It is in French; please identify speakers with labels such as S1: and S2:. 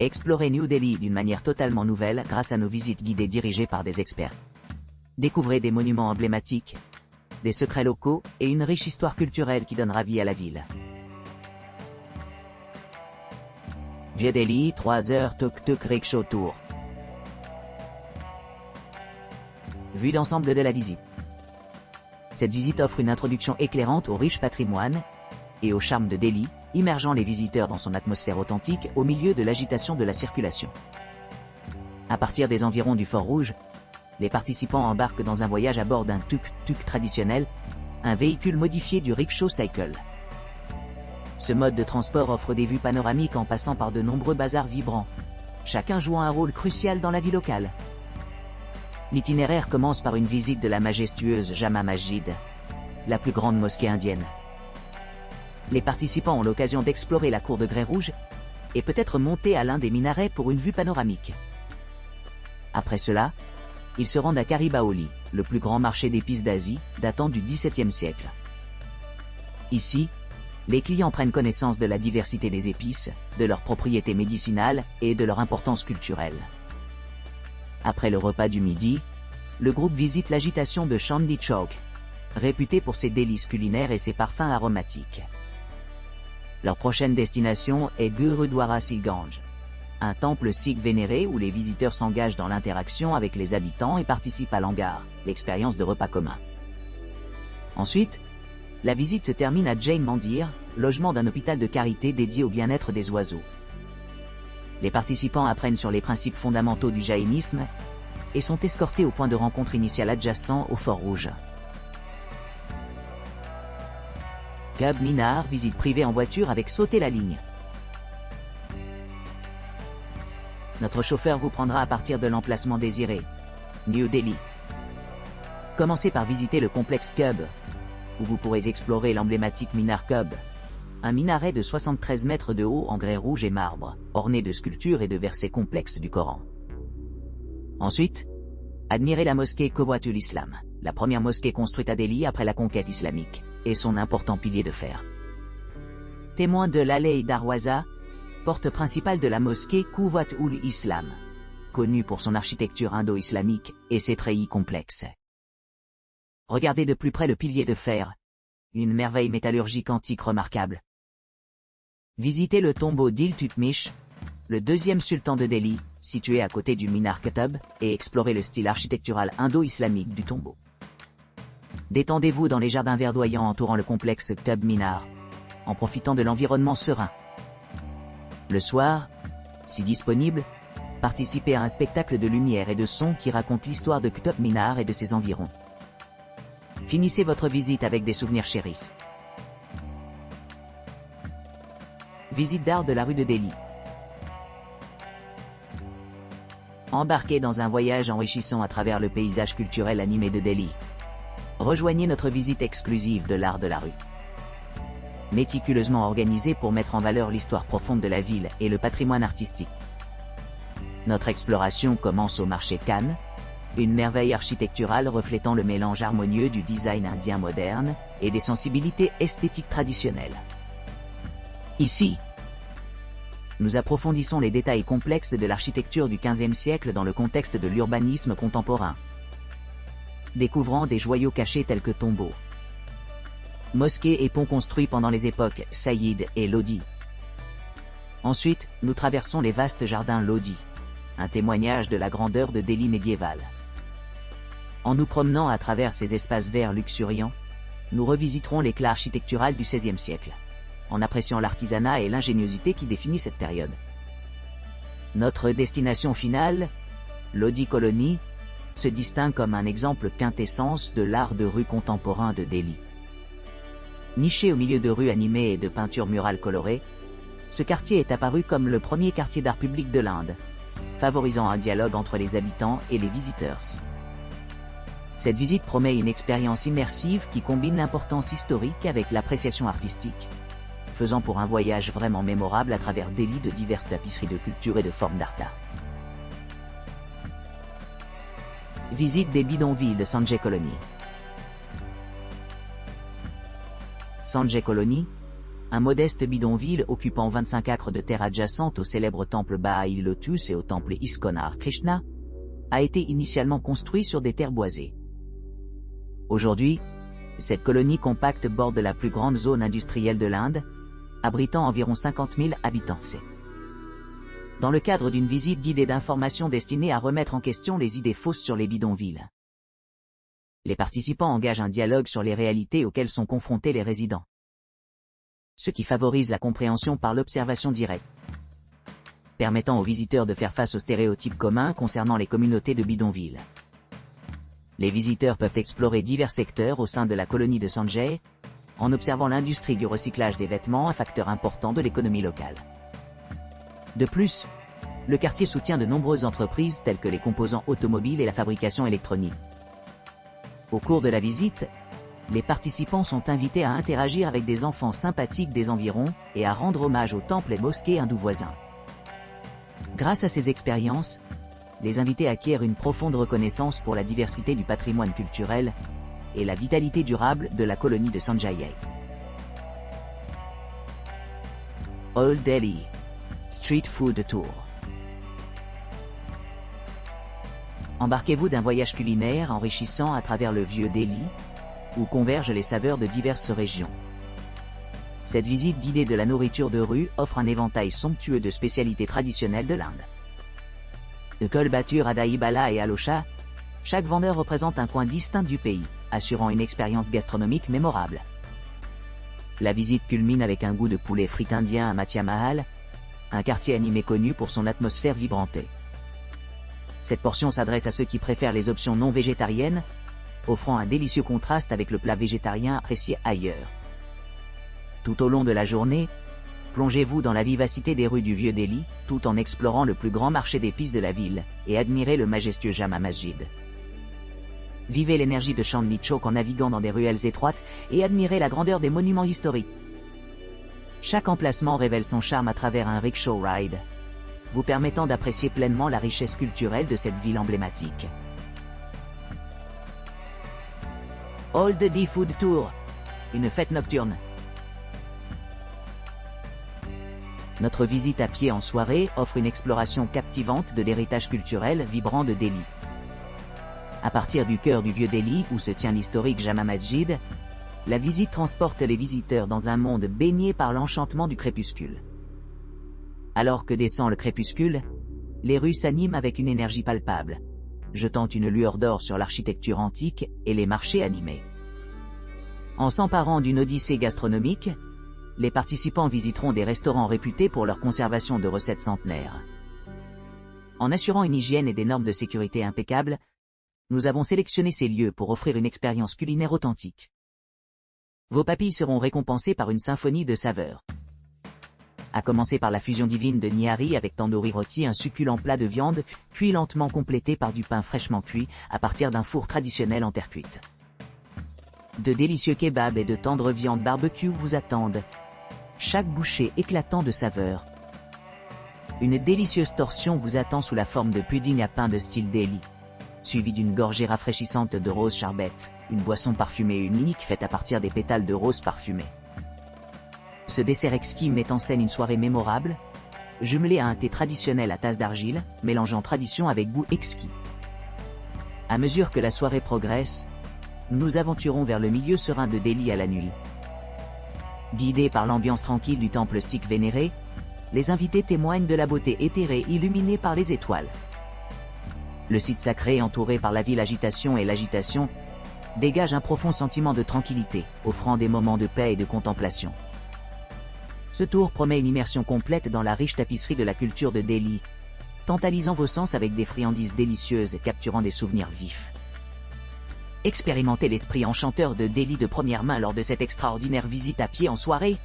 S1: Explorez New Delhi d'une manière totalement nouvelle grâce à nos visites guidées dirigées par des experts. Découvrez des monuments emblématiques, des secrets locaux et une riche histoire culturelle qui donnera vie à la ville. Via Delhi, 3 heures tuk-tuk rickshaw tour. Vue d'ensemble de la visite. Cette visite offre une introduction éclairante au riche patrimoine et au charme de Delhi, immergeant les visiteurs dans son atmosphère authentique au milieu de l'agitation de la circulation. À partir des environs du Fort Rouge, les participants embarquent dans un voyage à bord d'un tuk-tuk traditionnel, un véhicule modifié du rickshaw cycle. Ce mode de transport offre des vues panoramiques en passant par de nombreux bazars vibrants, chacun jouant un rôle crucial dans la vie locale. L'itinéraire commence par une visite de la majestueuse Jama Masjid, la plus grande mosquée indienne. Les participants ont l'occasion d'explorer la cour de grès rouge et peut-être monter à l'un des minarets pour une vue panoramique. Après cela, ils se rendent à Karibaoli, le plus grand marché d'épices d'Asie, datant du XVIIe siècle. Ici, les clients prennent connaissance de la diversité des épices, de leurs propriétés médicinales et de leur importance culturelle. Après le repas du midi, le groupe visite l'agitation de Chandni Chowk, réputée pour ses délices culinaires et ses parfums aromatiques. Leur prochaine destination est Gurudwara Sikh Ganj, un temple sikh vénéré où les visiteurs s'engagent dans l'interaction avec les habitants et participent à l'Angar, l'expérience de repas commun. Ensuite, la visite se termine à Jain Mandir, logement d'un hôpital de carité dédié au bien-être des oiseaux. Les participants apprennent sur les principes fondamentaux du jaïnisme et sont escortés au point de rencontre initial adjacent au Fort Rouge. Qutb Minar, visite privée en voiture avec sauter la ligne. Notre chauffeur vous prendra à partir de l'emplacement désiré, New Delhi. Commencez par visiter le complexe Qutb, où vous pourrez explorer l'emblématique Minar Qutb, un minaret de 73 mètres de haut en grès rouge et marbre, orné de sculptures et de versets complexes du Coran. Ensuite, admirez la mosquée Quwwatul Islam, la première mosquée construite à Delhi après la conquête islamique, et son important pilier de fer. Témoin de l'Alei Darwaza, porte principale de la mosquée Quwwatul Islam, connue pour son architecture indo-islamique et ses treillis complexes. Regardez de plus près le pilier de fer, une merveille métallurgique antique remarquable. Visitez le tombeau d'Iltutmish, le deuxième sultan de Delhi, situé à côté du Minar Qutb, et explorez le style architectural indo-islamique du tombeau. Détendez-vous dans les jardins verdoyants entourant le complexe Qutb Minar, en profitant de l'environnement serein. Le soir, si disponible, participez à un spectacle de lumière et de son qui raconte l'histoire de Qutb Minar et de ses environs. Finissez votre visite avec des souvenirs chéris. Visite d'art de la rue de Delhi. Embarquez dans un voyage enrichissant à travers le paysage culturel animé de Delhi. Rejoignez notre visite exclusive de l'art de la rue. Méticuleusement organisée pour mettre en valeur l'histoire profonde de la ville et le patrimoine artistique. Notre exploration commence au marché Khan, une merveille architecturale reflétant le mélange harmonieux du design indien moderne et des sensibilités esthétiques traditionnelles. Ici, nous approfondissons les détails complexes de l'architecture du XVe siècle dans le contexte de l'urbanisme contemporain. Découvrant des joyaux cachés tels que tombeaux, mosquées et ponts construits pendant les époques Saïd et Lodi. Ensuite, nous traversons les vastes jardins Lodi, un témoignage de la grandeur de Delhi médiévale. En nous promenant à travers ces espaces verts luxuriants, nous revisiterons l'éclat architectural du XVIe siècle, en appréciant l'artisanat et l'ingéniosité qui définit cette période. Notre destination finale, Lodi Colony, se distingue comme un exemple quintessence de l'art de rue contemporain de Delhi. Niché au milieu de rues animées et de peintures murales colorées, ce quartier est apparu comme le premier quartier d'art public de l'Inde, favorisant un dialogue entre les habitants et les visiteurs. Cette visite promet une expérience immersive qui combine l'importance historique avec l'appréciation artistique, faisant pour un voyage vraiment mémorable à travers Delhi de diverses tapisseries de culture et de formes d'art. Visite des bidonvilles de Sanjay Colony. Sanjay Colony, un modeste bidonville occupant 25 acres de terre adjacente au célèbre temple Bahai Lotus et au temple Iskonar Krishna, a été initialement construit sur des terres boisées. Aujourd'hui, cette colonie compacte borde la plus grande zone industrielle de l'Inde, abritant environ 50 000 habitants. Dans le cadre d'une visite guidée d'information destinée à remettre en question les idées fausses sur les bidonvilles, les participants engagent un dialogue sur les réalités auxquelles sont confrontés les résidents, ce qui favorise la compréhension par l'observation directe, permettant aux visiteurs de faire face aux stéréotypes communs concernant les communautés de bidonvilles. Les visiteurs peuvent explorer divers secteurs au sein de la colonie de Sanjay, en observant l'industrie du recyclage des vêtements, un facteur important de l'économie locale. De plus, le quartier soutient de nombreuses entreprises telles que les composants automobiles et la fabrication électronique. Au cours de la visite, les participants sont invités à interagir avec des enfants sympathiques des environs et à rendre hommage aux temples et mosquées hindous voisins. Grâce à ces expériences, les invités acquièrent une profonde reconnaissance pour la diversité du patrimoine culturel et la vitalité durable de la colonie de Sanjay. Old Delhi Street Food Tour. Embarquez-vous d'un voyage culinaire enrichissant à travers le vieux Delhi, où convergent les saveurs de diverses régions. Cette visite guidée de la nourriture de rue offre un éventail somptueux de spécialités traditionnelles de l'Inde. De Kolbatur à Dahi Bala et Alocha, chaque vendeur représente un coin distinct du pays, assurant une expérience gastronomique mémorable. La visite culmine avec un goût de poulet frit indien à Mathia Mahal, un quartier animé connu pour son atmosphère vibrante. Cette portion s'adresse à ceux qui préfèrent les options non végétariennes, offrant un délicieux contraste avec le plat végétarien apprécié ailleurs. Tout au long de la journée, plongez-vous dans la vivacité des rues du vieux Delhi, tout en explorant le plus grand marché d'épices de la ville, et admirez le majestueux Jama Masjid. Vivez l'énergie de Chandni Chowk en naviguant dans des ruelles étroites, et admirez la grandeur des monuments historiques. Chaque emplacement révèle son charme à travers un rickshaw ride, vous permettant d'apprécier pleinement la richesse culturelle de cette ville emblématique. Old Delhi Food Tour, une fête nocturne. Notre visite à pied en soirée offre une exploration captivante de l'héritage culturel vibrant de Delhi. À partir du cœur du vieux Delhi où se tient l'historique Jama Masjid, la visite transporte les visiteurs dans un monde baigné par l'enchantement du crépuscule. Alors que descend le crépuscule, les rues s'animent avec une énergie palpable, jetant une lueur d'or sur l'architecture antique et les marchés animés. En s'emparant d'une odyssée gastronomique, les participants visiteront des restaurants réputés pour leur conservation de recettes centenaires. En assurant une hygiène et des normes de sécurité impeccables, nous avons sélectionné ces lieux pour offrir une expérience culinaire authentique. Vos papilles seront récompensées par une symphonie de saveurs. À commencer par la fusion divine de Nihari avec tandoori roti, un succulent plat de viande, cuit lentement complété par du pain fraîchement cuit, à partir d'un four traditionnel en terre cuite. De délicieux kebabs et de tendres viandes barbecue vous attendent, chaque bouchée éclatant de saveurs. Une délicieuse torsion vous attend sous la forme de pudding à pain de style Delhi, suivi d'une gorgée rafraîchissante de rose charbette, une boisson parfumée unique faite à partir des pétales de rose parfumés. Ce dessert exquis met en scène une soirée mémorable, jumelée à un thé traditionnel à tasse d'argile, mélangeant tradition avec goût exquis. À mesure que la soirée progresse, nous nous aventurons vers le milieu serein de Delhi à la nuit. Guidés par l'ambiance tranquille du temple sikh vénéré, les invités témoignent de la beauté éthérée illuminée par les étoiles. Le site sacré entouré par la ville agitation et l'agitation dégage un profond sentiment de tranquillité, offrant des moments de paix et de contemplation. Ce tour promet une immersion complète dans la riche tapisserie de la culture de Delhi, tantalisant vos sens avec des friandises délicieuses et capturant des souvenirs vifs. Expérimentez l'esprit enchanteur de Delhi de première main lors de cette extraordinaire visite à pied en soirée.